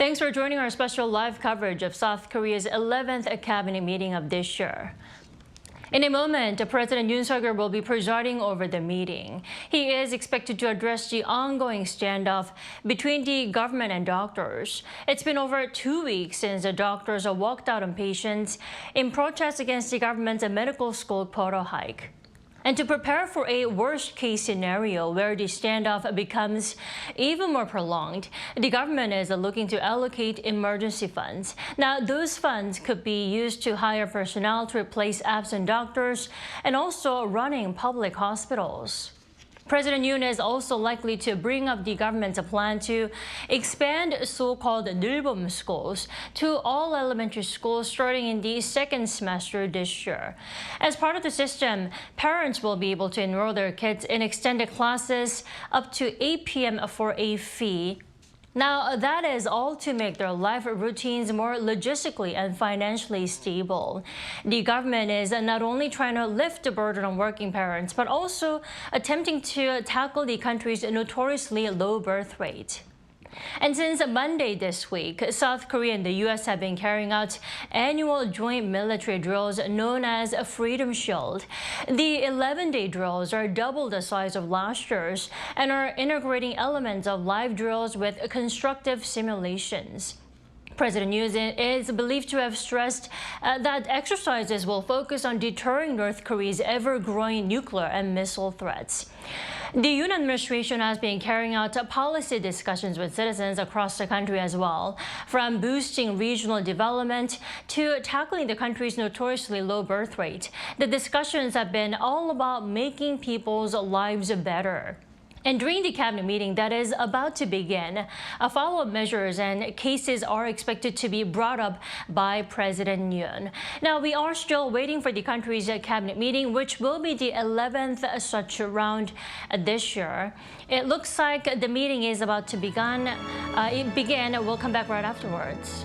Thanks for joining our special live coverage of South Korea's 11th cabinet meeting of this year. In a moment, President Yoon Suk-yeol will be presiding over the meeting. He is expected to address the ongoing standoff between the government and doctors. It's been over 2 weeks since the doctors walked out on patients in protest against the government's medical school quota hike. And to prepare for a worst-case scenario where the standoff becomes even more prolonged, the government is looking to allocate emergency funds. Now, those funds could be used to hire personnel to replace absent doctors and also running public hospitals. President Yoon is also likely to bring up the government's plan to expand so-called Nilbom schools to all elementary schools starting in the second semester this year. As part of the system, parents will be able to enroll their kids in extended classes up to 8 p.m. for a fee. Now, that is all to make their life routines more logistically and financially stable. The government is not only trying to lift the burden on working parents, but also attempting to tackle the country's notoriously low birth rate. And since Monday this week, South Korea and the U.S. have been carrying out annual joint military drills known as Freedom Shield. The 11-day drills are double the size of last year's and are integrating elements of live drills with constructive simulations. President Yoon is believed to have stressed that exercises will focus on deterring North Korea's ever-growing nuclear and missile threats. The Yoon administration has been carrying out policy discussions with citizens across the country as well, from boosting regional development to tackling the country's notoriously low birth rate. The discussions have been all about making people's lives better. And during the cabinet meeting that is about to begin, follow-up measures and cases are expected to be brought up by President Yoon. Now, we are still waiting for the country's cabinet meeting, which will be the 11th such round this year. It looks like the meeting is about to begin. We'll come back right afterwards.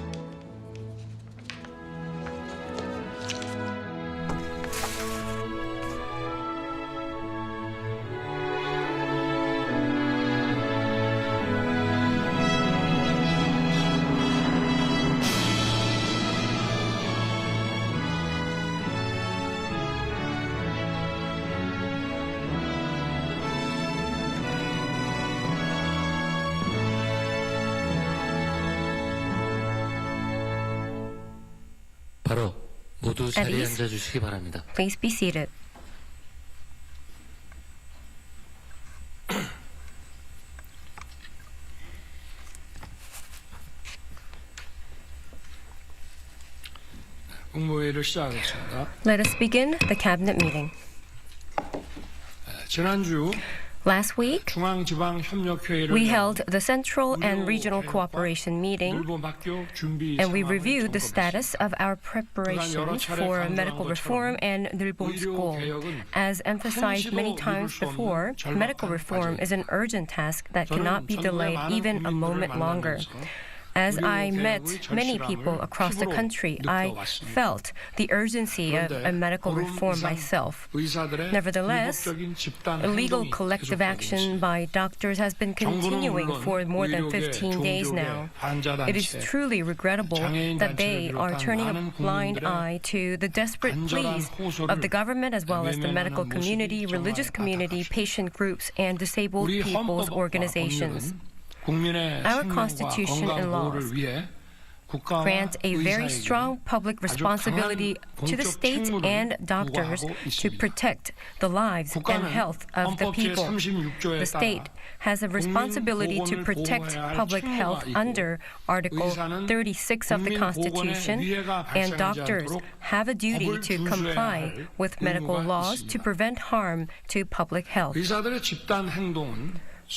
바로 모두 자리에 앉아 주시기 바랍니다. Please be seated. 국무회의를 시작하겠습니다. Let us begin the cabinet meeting. 지난주 Last week, 중앙지방협력회의를 we held the Central and Regional Cooperation meeting, and we reviewed the status of our preparations for medical reform and Nilbom School. As emphasized many times before, medical reform is an urgent task that cannot be delayed even a moment longer. As I met many people across the country, I felt the urgency of a medical reform myself. Nevertheless, illegal collective action by doctors has been continuing for more than 15 days now. It is truly regrettable that they are turning a blind eye to the desperate pleas of the government as well as the medical community, religious community, patient groups, and disabled people's organizations. Our Constitution and laws grant a very strong public responsibility to the states and doctors to protect the lives and health of the people. The state has a responsibility to protect public health under Article 36 of the Constitution, and doctors have a duty to comply with medical laws to prevent harm to public health.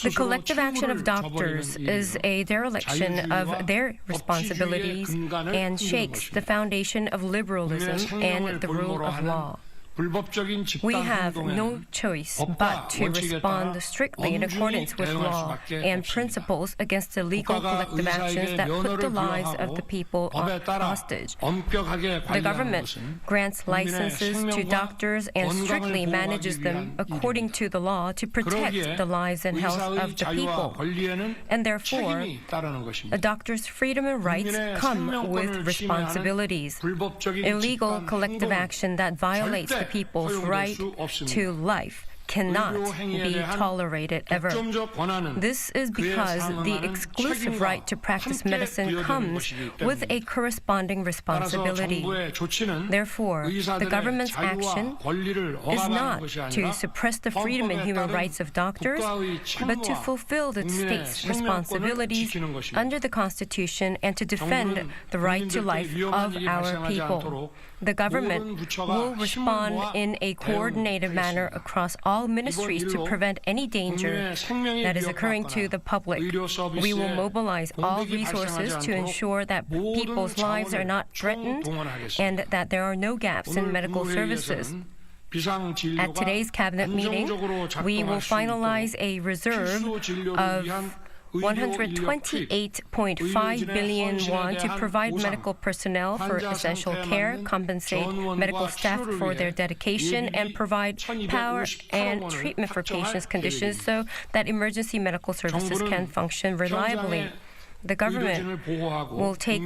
The collective action of doctors is a dereliction of their responsibilities and shakes the foundation of liberalism and the rule of law. 불법적인 We 집단 have no 행동에는 choice 법과 but to 원칙에 respond 따라 strictly in 엄중히 accordance with 대응할 law 수밖에 and 없습니다. principles against illegal 국가가 collective actions 의사에게 that put the 면허를 lives of 부여하고 the people 법에 따라 hostage. 엄격하게 The 관리하는 government 것은 grants 국민의 licenses to 생명과 doctors and 건강을 strictly 보호하기 manages them 위한 according to the law to protect 그러기에 the lives and health 의사의 of the 자유와 people. 권리에는 And therefore, 책임이 따르는 것입니다. a doctor's freedom and rights 국민의 come 생명권을 with 침해하는 responsibilities. 불법적인 Illegal 집단 collective 행동은 action that violates the 절대 people's 허용될 right 수 없습니다. to life cannot 의료 행위에 be 대한 tolerated ever. 독점적 권한은 This is 그에 because the 상응하는 exclusive right to practice 책임과 medicine 함께 comes 부여되는 with 것이기 a corresponding 따라서 responsibility. 정부의 조치는 Therefore, the 의사들의 government's 자유와 action 권리를 is 억압하는 not 것이 to 아니라 suppress the freedom and 헌법에 human 따른 rights of doctors, 국가의 but to 책무와 fulfill the 국민의 state's 생명권을 responsibilities 지키는 것입니다. under the Constitution and to defend the right to life of our people. The government will respond in a coordinated manner across all ministries to prevent any danger that is occurring to the public. We will mobilize all resources to ensure that people's lives are not threatened and that there are no gaps in medical services. At today's cabinet meeting, we will finalize a reserve of 128.5 billion won to provide medical personnel for essential care, compensate medical staff for their dedication, and provide power and treatment for patients' conditions so that emergency medical services can function reliably. The government will take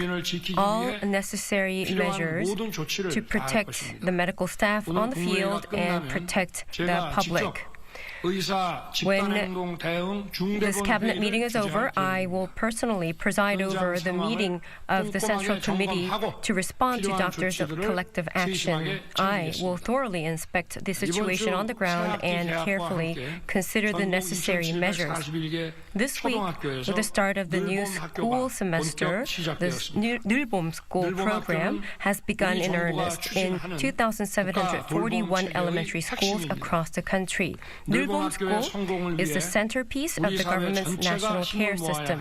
all necessary measures to protect the medical staff on the field and protect the public. When this cabinet meeting is over, I will personally preside over the meeting of the Central Committee to respond to doctors of collective action. I will thoroughly inspect the situation on the ground and carefully consider the necessary measures. This week, with the start of the new school semester, the Nulbom School program has begun in earnest in 2,741 elementary schools across the country. Nulbom School is the centerpiece of the government's national care system.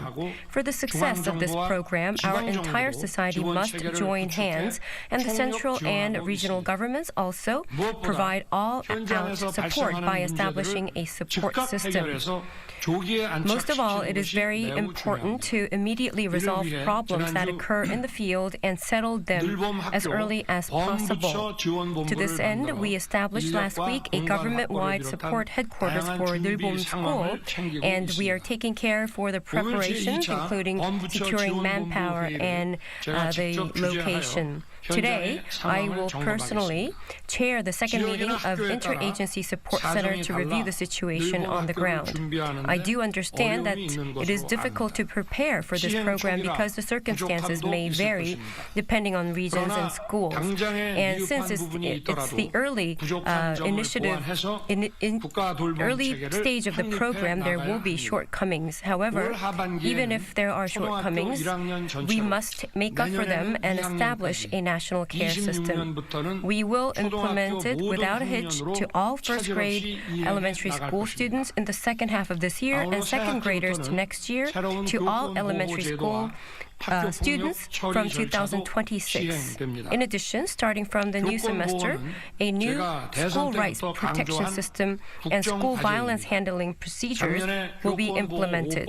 For the success of this program, our entire society must join hands, and the central and regional governments also provide all-out support by establishing a support system. Most of all, it is very important to immediately resolve problems that occur in the field and settle them as early as possible. To this end, we established last week a government-wide support headquarters for Nulbom School, and we are taking care for the preparations, including securing manpower and the location. Today, I will personally chair the second meeting of Interagency Support Center to review the situation on the ground. I do understand that it is difficult to prepare for this program because the circumstances may vary depending on regions and schools. And since it's the early early stage of the program, there will be shortcomings. However, even if there are shortcomings, we must make up for them and establish a national care system. We will implement it without a hitch to all first-grade elementary school students in the second half of this year and second graders to next year, to all elementary school students from 2026. In addition, starting from the new semester, a new school rights protection system and school violence handling procedures will be implemented.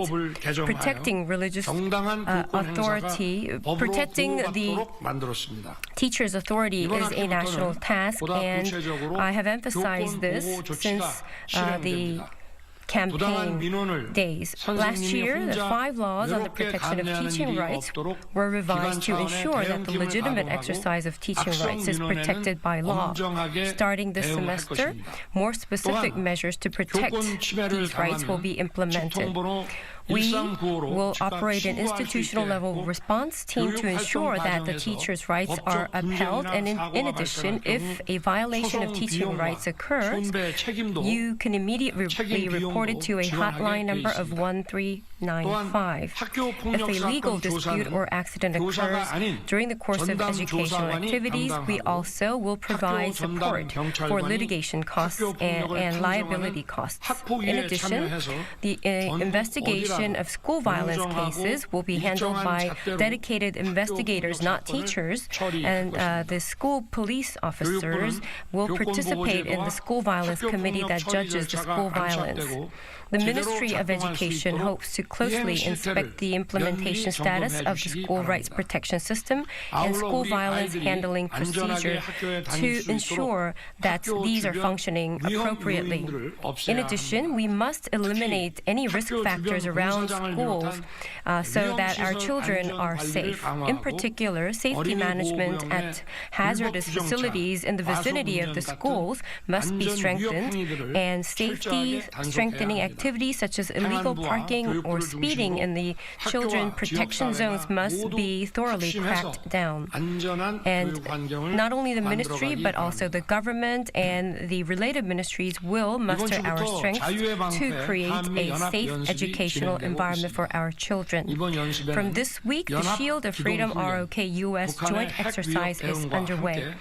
Protecting religious authority, protecting the teacher's authority is a national task, and I have emphasized this since the campaign days. Last year, the 5 laws on the protection of teaching rights were revised to ensure that the legitimate exercise of teaching rights is protected by law. Starting this semester, more specific measures to protect these rights will be implemented. We will operate an institutional-level response team to ensure that the teachers' rights are upheld, and in addition, if a violation of teaching rights occurs, you can immediately report it to a hotline number of 1395. If a legal dispute or accident occurs during the course of educational activities, we also will provide support for litigation costs and liability costs. In addition, the investigation investigation of school violence cases will be handled by dedicated investigators, not teachers, and the school police officers will participate in the school violence committee that judges the school violence. The Ministry of Education hopes to closely inspect the implementation status of the school rights protection system and school violence handling procedure to ensure that these are functioning appropriately. In addition, we must eliminate any risk factors around schools so that our children are safe. In particular, safety management at hazardous facilities in the vicinity of the schools must be strengthened, and safety strengthening activities such as illegal parking or speeding in the children protection zones must be thoroughly cracked down. And not only the ministry, but also the government and the related ministries will muster our strength to create a safe educational environment for our children. From this week, the Shield of Freedom ROK-US joint exercise is underway.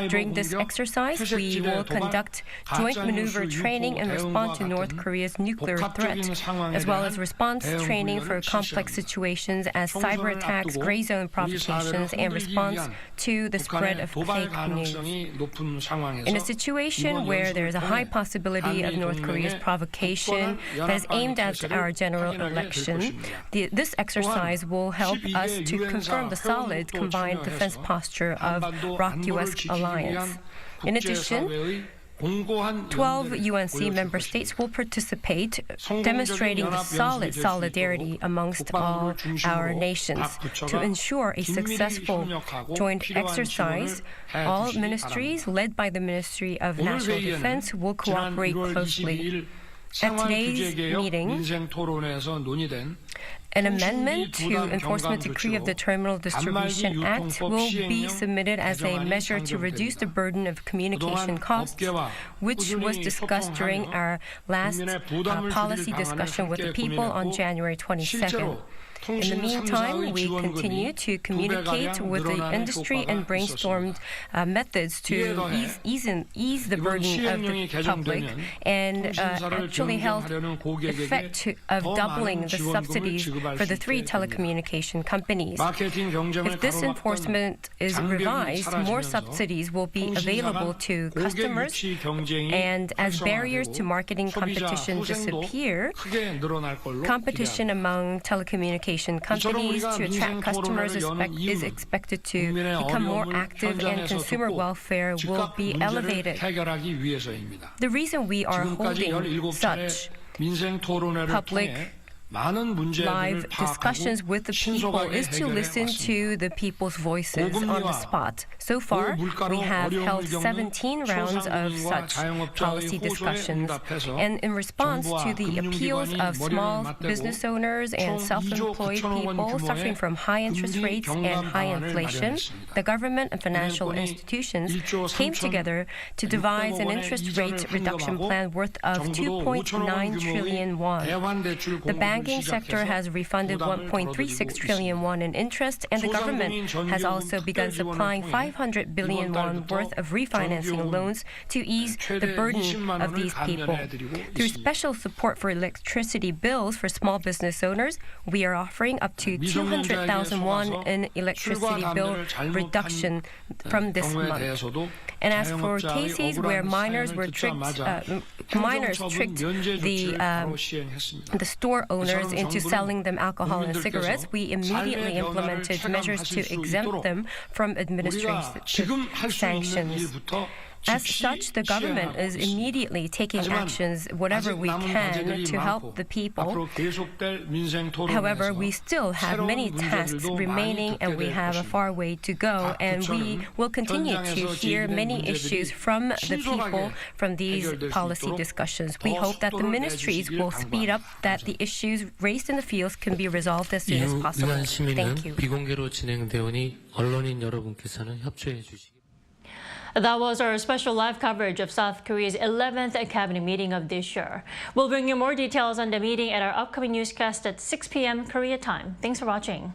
During this exercise, we will conduct joint maneuver training and respond to North Korea's nuclear threat, as well as response training for complex situations as cyber attacks, gray zone provocations, and response to the spread of fake news. In a situation where there is a high possibility of North Korea's provocation that is aimed at our general election, this exercise will help us to confirm the solid combined defense posture of ROK-US alliance. In addition, 12 UNC member states will participate, demonstrating the solid solidarity amongst all our nations. To ensure a successful joint exercise, all ministries, led by the Ministry of National Defense, will cooperate closely. At today's meeting, an amendment to Enforcement Decree of the Terminal Distribution Act will be submitted as a measure to reduce the burden of communication costs, which was discussed during our last policy discussion with the people on January 22nd. In the meantime, we continue to communicate with the industry and brainstorm methods to ease the burden of the public and actually held effect of doubling the subsidies for the 3 telecommunication companies. If this enforcement is revised, more subsidies will be available to customers, and as barriers to marketing competition disappear, competition among telecommunication companies to attract customers is expected to become more active, and consumer welfare will be elevated. The reason we are holding such public live discussions with the people is to listen to the people's voices on the spot. So far, we have held 17 rounds of such policy discussions, and in response to the appeals of small business owners and self-employed people suffering from high interest rates and high inflation, the government and financial institutions came together to devise an interest rate reduction plan worth of 2.9 trillion won. The banking sector has refunded 1.36 trillion won in interest, and the government has also begun supplying 500 billion won worth of refinancing loans to ease the burden of these people. Through special support for electricity bills for small business owners, we are offering up to 200,000 won in electricity bill reduction from this month. And as for cases where minors tricked the store owners into selling them alcohol and cigarettes, we immediately implemented measures to exempt them from administrative sanctions. As such, the government is immediately taking actions, whatever we can, to help the people. However, we still have many tasks remaining, and we have a far way to go, and we will continue to hear many issues from the people from these policy discussions. We hope that the ministries will speed up that the issues raised in the fields can be resolved as soon as possible. Thank you. 비공개로 진행되오니 언론인 여러분께서는 협조해 주시기. That was our special live coverage of South Korea's 11th cabinet meeting of this year. We'll bring you more details on the meeting at our upcoming newscast at 6 p.m. Korea time. Thanks for watching.